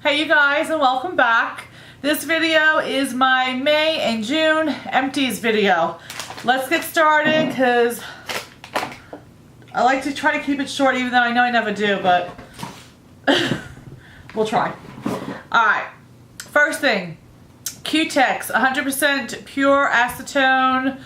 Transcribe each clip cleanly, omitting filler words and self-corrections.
Hey you guys, and welcome back. This video is my May and June empties video. Let's get started because I like to try to keep it short, even though I know I never do, but we'll try. Alright, first thing, Q-Tex, 100% pure acetone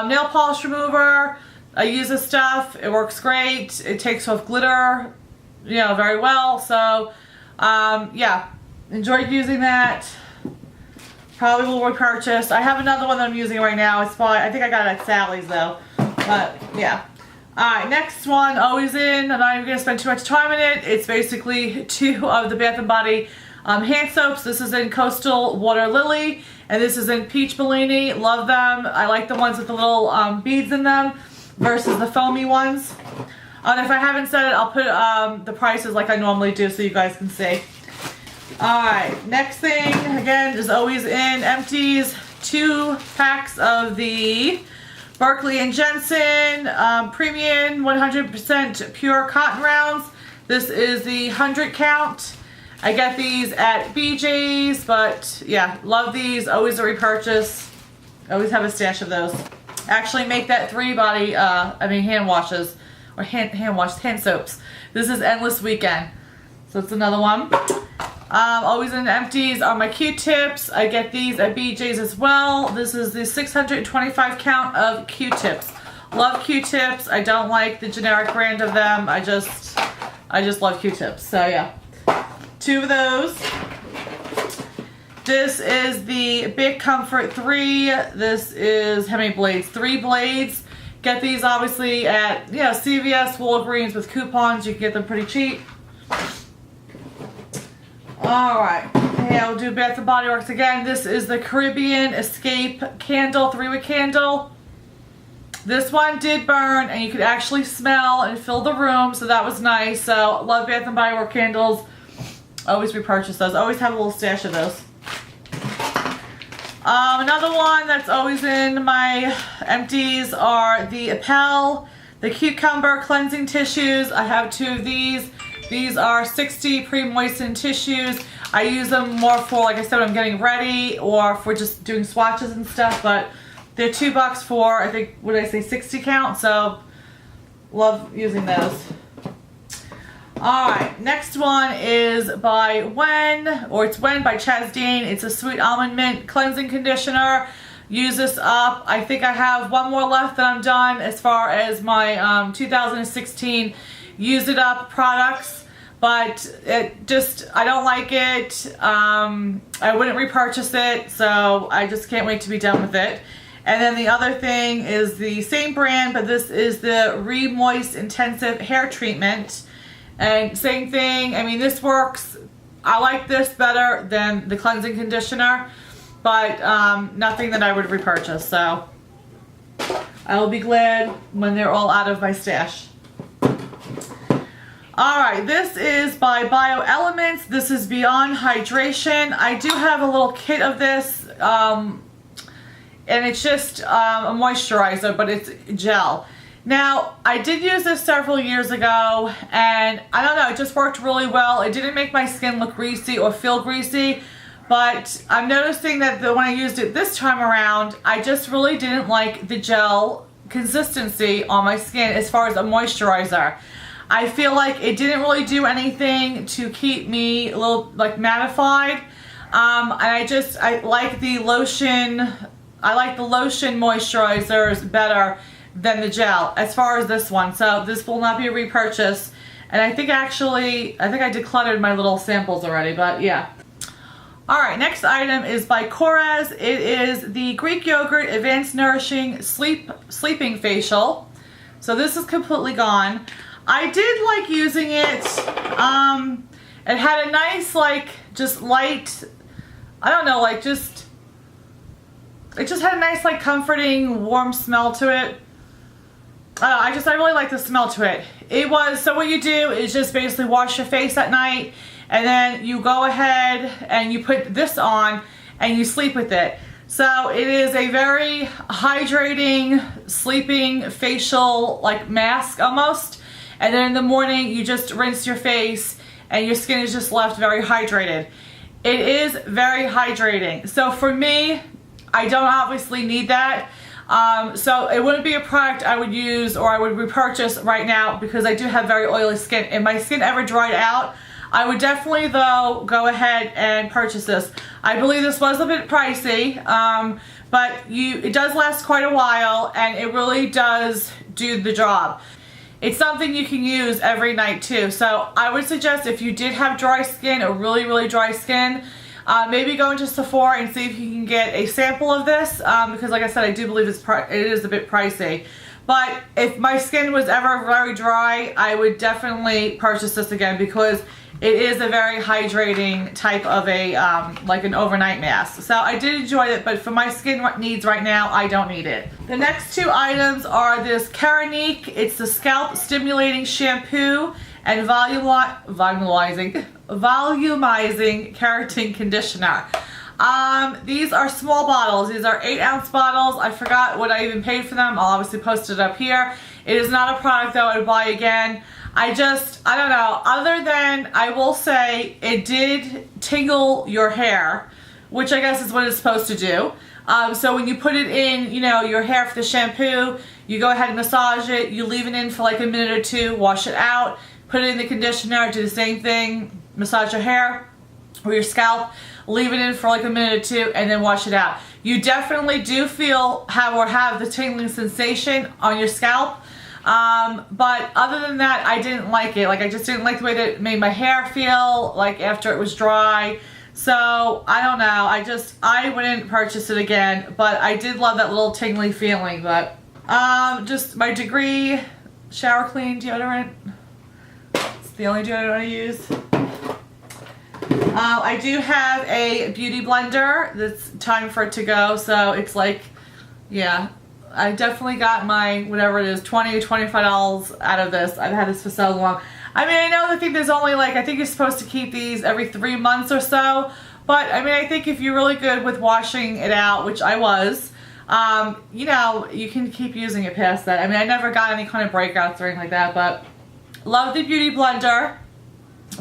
nail polish remover. I use this stuff, it works great, it takes off glitter, you know, very well, so yeah, enjoyed using that. Probably will repurchase. I have another one that I'm using right now. It's probably, I think I got it at Sally's though, but yeah. Alright, next one, always in. I'm not even going to spend too much time in it. It's basically two of the Bath & Body hand soaps. This is in Coastal Water Lily, and this is in Peach Bellini. Love them. I like the ones with the little beads in them versus the foamy ones. And if I haven't said it, I'll put the prices like I normally do so you guys can see. Alright, next thing, again, is always in Empties. 2 packs of the Berkeley & Jensen Premium 100% Pure Cotton Rounds. This is the 100 count. I get these at BJ's, but yeah, love these. Always a repurchase. Always have a stash of those. Actually make that 3 body, hand washes. Or hand soaps. This is Endless Weekend. So it's another one. Always in Empties are my Q-tips. I get these at BJ's as well. This is the 625 count of Q-tips. Love Q-tips. I don't like the generic brand of them. I just love Q-tips. So yeah. 2 of those. This is the Big Comfort 3. This is how many blades? 3 blades. Get these obviously at, CVS, Walgreens with coupons. You can get them pretty cheap. Alright, okay, I'll do Bath & Body Works again. This is the Caribbean Escape candle, 3-wick candle. This one did burn, and you could actually smell and fill the room, so that was nice. So, love Bath & Body Works candles. Always repurchase those. Always have a little stash of those. Another one that's always in my empties are the Appel, the Cucumber Cleansing Tissues. I have 2 of these. These are 60 pre-moistened tissues. I use them more for, like I said, when I'm getting ready or for just doing swatches and stuff, but they're $2 for, I think, what did I say, 60 count, so love using those. Alright, next one is by it's When by Chaz Dane. It's a Sweet Almond Mint Cleansing Conditioner. Use this up. I think I have 1 more left that I'm done as far as my 2016 Use It Up products. But it just, I don't like it. I wouldn't repurchase it, so I just can't wait to be done with it. And then the other thing is the same brand, but this is the Re-Moist Intensive Hair Treatment. And same thing, I mean, this works. I like this better than the cleansing conditioner, but nothing that I would repurchase. So I will be glad when they're all out of my stash. Alright, this is by Bio Elements. This is Beyond Hydration. I do have a little kit of this, and it's just a moisturizer, but it's gel. Now, I did use this several years ago, and I don't know, it just worked really well. It didn't make my skin look greasy or feel greasy, but I'm noticing that when I used it this time around, I just really didn't like the gel consistency on my skin as far as a moisturizer. I feel like it didn't really do anything to keep me a little, like, mattified, and I like the lotion, moisturizers better than the gel as far as this one. So this will not be a repurchase, and I think I decluttered my little samples already, but yeah. Alright, next item is by Cherise. It is the Greek Yogurt Advanced Nourishing Sleeping Facial. So this is completely gone. I did like using it. It had a nice, like, just light, I don't know, like, it just had a nice, like, comforting, warm smell to it. I really like the smell to it. So what you do is just basically wash your face at night, and then you go ahead and you put this on and you sleep with it. So it is a very hydrating, sleeping facial, like, mask almost. And then in the morning you just rinse your face and your skin is just left very hydrated. It is very hydrating. So for me, I don't obviously need that. So it wouldn't be a product I would use or I would repurchase right now because I do have very oily skin. If my skin ever dried out, I would definitely though go ahead and purchase this. I believe this was a bit pricey, but it does last quite a while and it really does do the job. It's something you can use every night too. So I would suggest if you did have dry skin or really dry skin, maybe go into Sephora and see if you can get a sample of this because like I said, I do believe it is a bit pricey. But if my skin was ever very dry, I would definitely purchase this again because it is a very hydrating type of a, like an overnight mask. So I did enjoy it, but for my skin needs right now, I don't need it. The next two items are this Keranique. It's the Scalp Stimulating Shampoo and volumizing Keratin Conditioner. These are small bottles. These are 8-ounce bottles. I forgot what I even paid for them. I'll obviously post it up here. It is not a product that I would buy again. I don't know, other than I will say it did tingle your hair, which I guess is what it's supposed to do. So when you put it in, you know, your hair for the shampoo, you go ahead and massage it, you leave it in for like a minute or two, wash it out, put it in the conditioner, do the same thing, massage your hair or your scalp, leave it in for like a minute or two, and then wash it out. You definitely do have the tingling sensation on your scalp. But other than that, I didn't like it. Like, I just didn't like the way that it made my hair feel, like, after it was dry. So, I don't know. I wouldn't purchase it again, but I did love that little tingly feeling. But, just my Degree Shower Clean deodorant. It's the only deodorant I use. I do have a beauty blender that's time for it to go, so it's like, yeah. I definitely got my, whatever it is, $20 or $25 out of this. I've had this for so long. I mean, I think there's only like, I think you're supposed to keep these every 3 months or so. But, I mean, I think if you're really good with washing it out, which I was, you know, you can keep using it past that. I mean, I never got any kind of breakouts or anything like that, but love the beauty blender.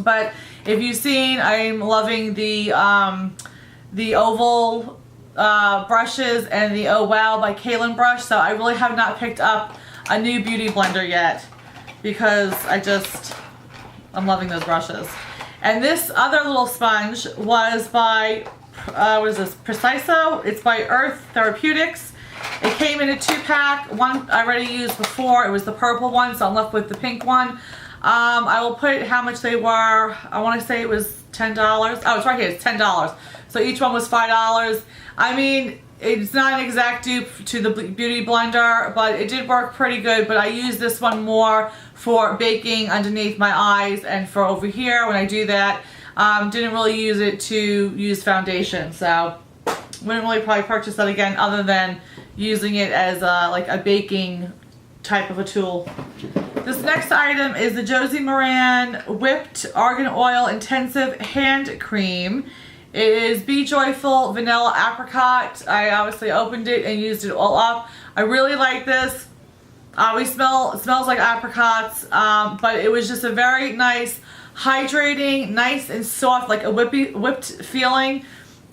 But if you've seen, I'm loving the oval brushes and the Oh Wow by Kaylin brush, so I really have not picked up a new beauty blender yet because I'm loving those brushes. And this other little sponge was by, what is this, Preciso? It's by Earth Therapeutics. It came in a 2-pack. One I already used before. It was the purple one, so I'm left with the pink one. I will put how much they were. I want to say it was $10. Oh, it's right here. It's $10. So each one was $5. I mean, it's not an exact dupe to the beauty blender, but it did work pretty good. But I use this one more for baking underneath my eyes and for over here when I do that. Didn't really use it to use foundation, so wouldn't really probably purchase that again other than using it as like a baking type of a tool. This next item is the Josie Maran Whipped Argan Oil Intensive Hand Cream. It is Be Joyful Vanilla Apricot. I obviously opened it and used it all up. I really like this. It smells like apricots, but it was just a very nice, hydrating, nice and soft, like a whipped feeling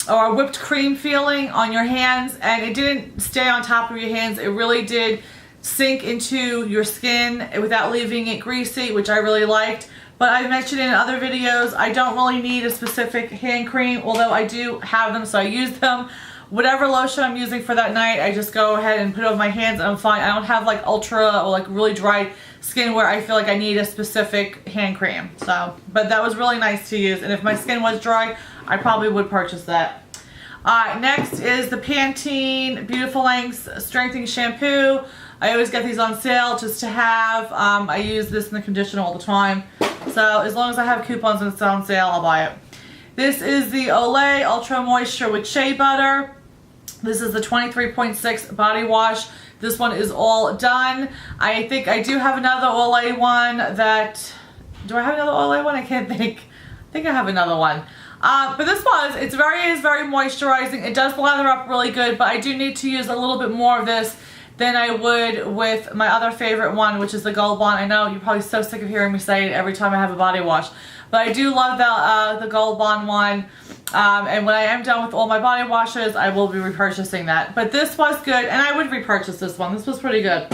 or a whipped cream feeling on your hands, and it didn't stay on top of your hands. It really did sink into your skin without leaving it greasy, which I really liked. But I mentioned in other videos, I don't really need a specific hand cream, although I do have them, so I use them. Whatever lotion I'm using for that night, I just go ahead and put it over my hands and I'm fine. I don't have like ultra or like really dry skin where I feel like I need a specific hand cream. So, but that was really nice to use, and if my skin was dry, I probably would purchase that. Next is the Pantene Beautiful Lengths Strengthening Shampoo. I always get these on sale just to have. I use this in the conditioner all the time. So as long as I have coupons and it's on sale, I'll buy it. This is the Olay Ultra Moisture with Shea Butter. This is the 23.6 body wash. This one is all done. I think I do have another Olay one that... Do I have another Olay one? I can't think. I think I have another one. But this one, it's very moisturizing. It does lather up really good, but I do need to use a little bit more of this than I would with my other favorite one, which is the Gold Bond. I know you're probably so sick of hearing me say it every time I have a body wash, but I do love the Gold Bond one. And when I am done with all my body washes, I will be repurchasing that. But this was good, and I would repurchase this one. This was pretty good.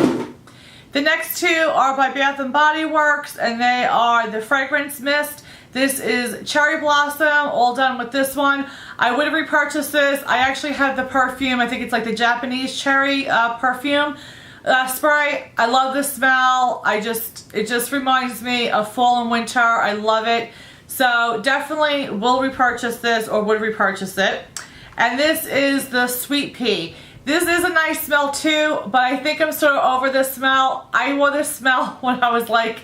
The next two are by Bath & Body Works, and they are the Fragrance Mist. This is Cherry Blossom, all done with this one. I would have repurchased this. I actually have the perfume. I think it's like the Japanese cherry perfume spray. I love the smell. It just reminds me of fall and winter. I love it. So definitely will repurchase this, or would repurchase it. And this is the Sweet Pea. This is a nice smell too, but I think I'm sort of over this smell. I wore this smell when I was like,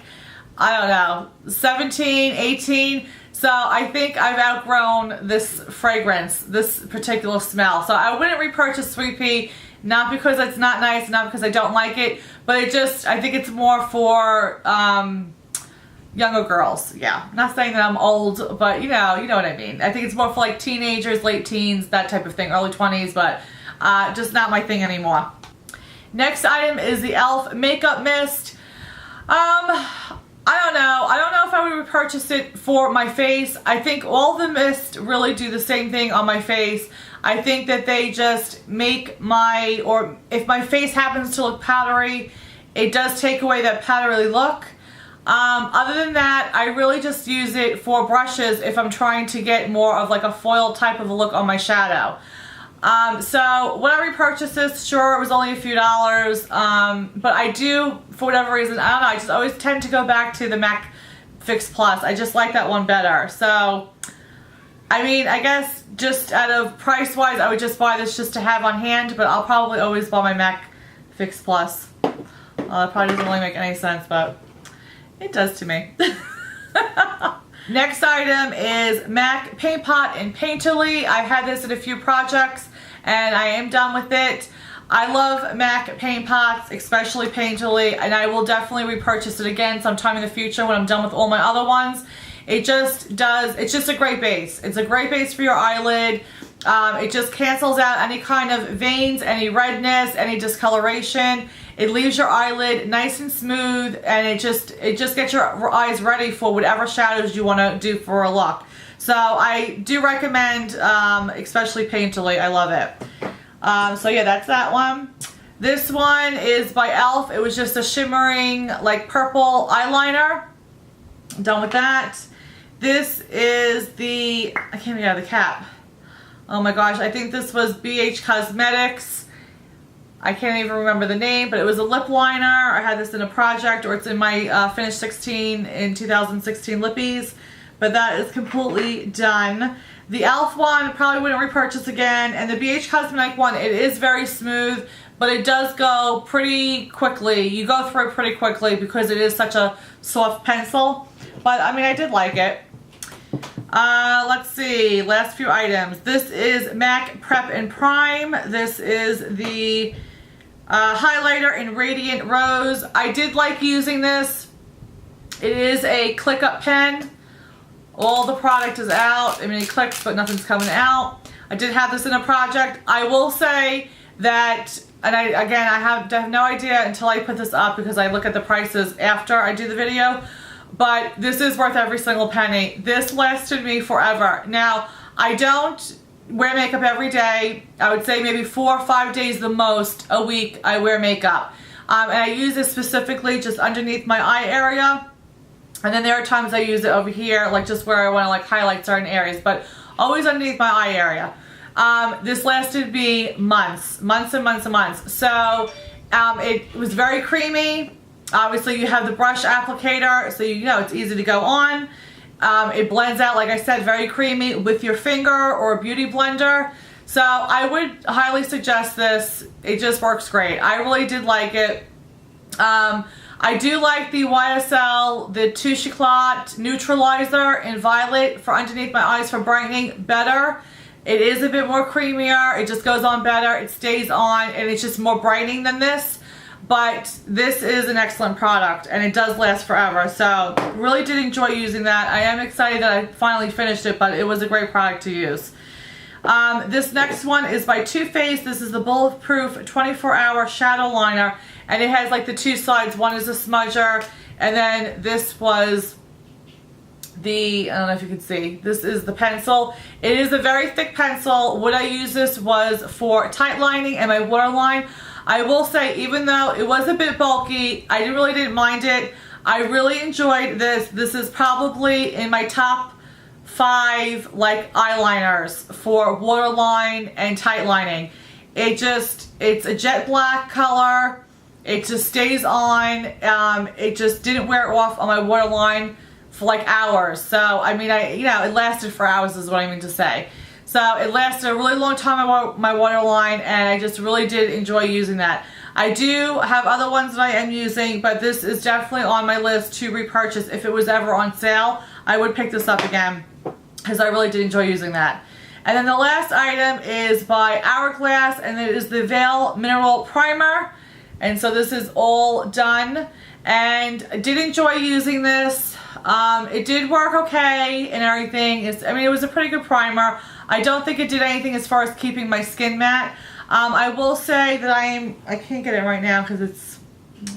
I don't know, 17, 18. So I think I've outgrown this fragrance, this particular smell. So I wouldn't repurchase Sweet Pea, not because it's not nice, not because I don't like it, but I think it's more for younger girls. Yeah, not saying that I'm old, but you know what I mean. I think it's more for like teenagers, late teens, that type of thing, early 20s, but just not my thing anymore. Next item is the e.l.f. Makeup Mist. I don't know if I would repurchase it for my face. I think all the mist really do the same thing on my face. I think that they just make or if my face happens to look powdery, it does take away that powdery look. Other than that, I really just use it for brushes if I'm trying to get more of like a foil type of a look on my shadow. So when I repurchased this, sure, it was only a few dollars, but I do, for whatever reason, I don't know, I just always tend to go back to the MAC Fix Plus. I just like that one better. So, I mean, I guess just out of price-wise, I would just buy this just to have on hand, but I'll probably always buy my MAC Fix Plus. It probably doesn't really make any sense, but it does to me. Next item is MAC Paint Pot in Painterly. I've had this in a few projects and I am done with it. I love MAC Paint Pots, especially Painterly, and I will definitely repurchase it again sometime in the future when I'm done with all my other ones. It's just a great base. It's a great base for your eyelid. It just cancels out any kind of veins, any redness, any discoloration. It leaves your eyelid nice and smooth, and it just gets your eyes ready for whatever shadows you want to do for a look. So I do recommend, especially Painterly. I love it. So yeah, that's that one. This one is by e.l.f. It was just a shimmering, like purple eyeliner. I'm done with that. This is I can't even get out of the cap. Oh my gosh, I think this was BH Cosmetics. I can't even remember the name, but it was a lip liner. I had this in a project, or it's in my Finish 16 in 2016 Lippies, but that is completely done. The e.l.f. one, probably wouldn't repurchase again, and the BH Cosmetic one, it is very smooth, but it does go pretty quickly. You go through it pretty quickly because it is such a soft pencil, but I mean, I did like it. Let's see, last few items. This is MAC Prep and Prime. This is the highlighter in Radiant Rose. I did like using this. It is a click up pen. All the product is out. I mean, it clicks, but nothing's coming out. I did have this in a project. I will say that, and I have no idea until I put this up because I look at the prices after I do the video, but this is worth every single penny. This lasted me forever. Now, I don't wear makeup every day. I would say maybe 4 or 5 days the most a week I wear makeup. And I use this specifically just underneath my eye area. And then there are times I use it over here, like just where I want to like highlight certain areas, but always underneath my eye area. This lasted me months and months and months. So it was very creamy. Obviously you have the brush applicator, so you know it's easy to go on. It blends out, like I said, very creamy with your finger or a beauty blender. So I would highly suggest this. It just works great. I really did like it. I do like the YSL, the Touche Éclat Neutralizer in Violet for underneath my eyes for brightening better. It is a bit more creamier. It just goes on better. It stays on, and it's just more brightening than this. But this is an excellent product, and it does last forever. So really did enjoy using that. I am excited that I finally finished it, but it was a great product to use. This next one is by Too Faced. This is the Bulletproof 24-Hour Shadow Liner. And it has like the two sides. One is a smudger. And then this was the, I don't know if you can see, this is the pencil. It is a very thick pencil. What I used this was for tight lining and my waterline. I will say, even though it was a bit bulky, I really didn't mind it. I really enjoyed this. This is probably in my top 5 like eyeliners for waterline and tight lining. It's a jet black color. It just stays on. It just didn't wear off on my waterline for like hours. So I mean, it lasted for hours is what I mean to say. So it lasted a really long time on my waterline, and I just really did enjoy using that. I do have other ones that I am using, but this is definitely on my list to repurchase. If it was ever on sale, I would pick this up again because I really did enjoy using that. And then the last item is by Hourglass, and it is the Veil Mineral Primer. And so this is all done, and I did enjoy using this. It did work okay and everything. I mean, it was a pretty good primer. I don't think it did anything as far as keeping my skin matte. I will say that I can't get it right now because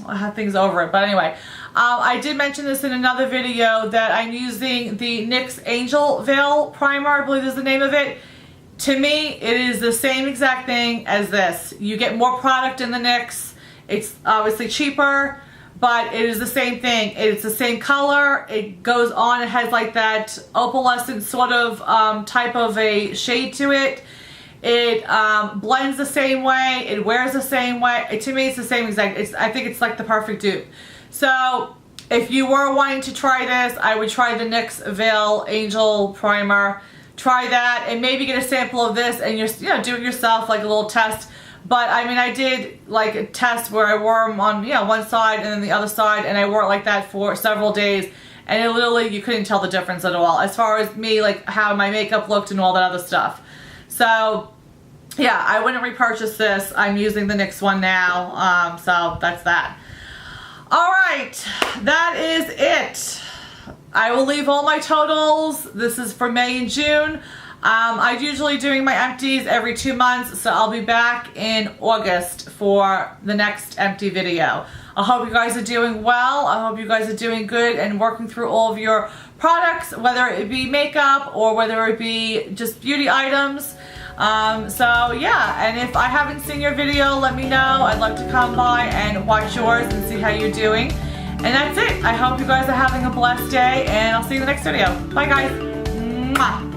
I have things over it. But anyway, I did mention this in another video that I'm using the NYX Angel Veil Primer, I believe is the name of it. To me, it is the same exact thing as this. You get more product in the NYX. It's obviously cheaper, but it is the same thing. It's the same color. It goes on. It has like that opalescent sort of type of a shade to it. It blends the same way. It wears the same way. To me, it's the same exact. I think it's like the perfect dupe. So if you were wanting to try this, I would try the NYX Veil Angel Primer. Try that and maybe get a sample of this and do it yourself, like a little test. But I mean, I did like a test where I wore them on one side and then the other side, and I wore it like that for several days, and it literally, you couldn't tell the difference at all as far as me, like how my makeup looked and all that other stuff. So yeah, I wouldn't repurchase this. I'm using the NYX one now, so that's that. Alright, that is it. I will leave all my totals. This is for May and June. I'm usually doing my empties every 2 months, so I'll be back in August for the next empty video. I hope you guys are doing well. I hope you guys are doing good and working through all of your products, whether it be makeup or whether it be just beauty items. So yeah, and if I haven't seen your video, let me know. I'd love to come by and watch yours and see how you're doing. And that's it. I hope you guys are having a blessed day, and I'll see you in the next video. Bye guys. Mwah.